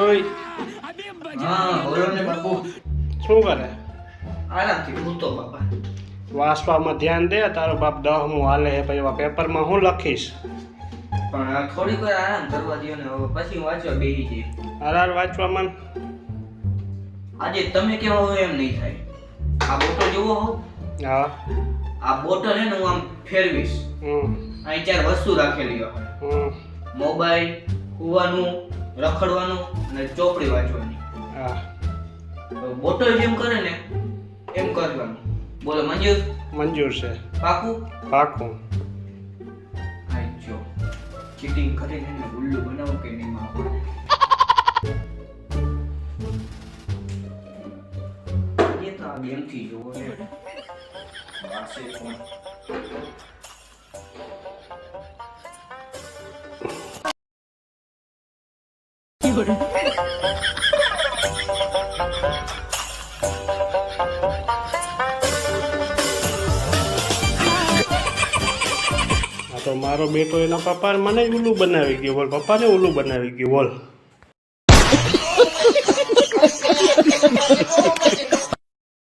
ઓય હા બોલો ને બાપુ. શું કરે? આરામથી ભૂતો બાપા. વાંચવામાં ધ્યાન દે. તારો બાપ 10મું હાલે છે, પછી એવા પેપરમાં હું લખીશ? પણ આ થોડીક વાર આરામ કરવા દ્યો ને, હવે પછી હું વાંચવા બેસી જઈશ. આરાર વાંચવામાં આજે તમે કેવા હોય એમ નહીં થાય. આ બોટલ જુઓ હો, હા. આ બોટલ હે ને હું આમ ફેરવીશ. અહીં 4 વસ્તુ રાખેલી હોય. મોબાઈલ, હુવાનું, રખડવાનું અને ચોપડી વાંચવાની. હા. તો બોટલ જેમ કરે ને એમ કરવાનું. બોલો મંજૂર? મંજૂર છે. પાકું? પાકું. હા જો ચીટિંગ કરીને એને ઉલ્લુ બનાવો કે નહીં માં. એ તો આ ગેમ થી જોવો ને. વાસે કોણ? તો મારો બેટો એના પપ્પા મને જ ઉલ્લુ બનાવી ગયો. બોલ, પપ્પાને ઉલ્લુ બનાવી ગયો. બોલ.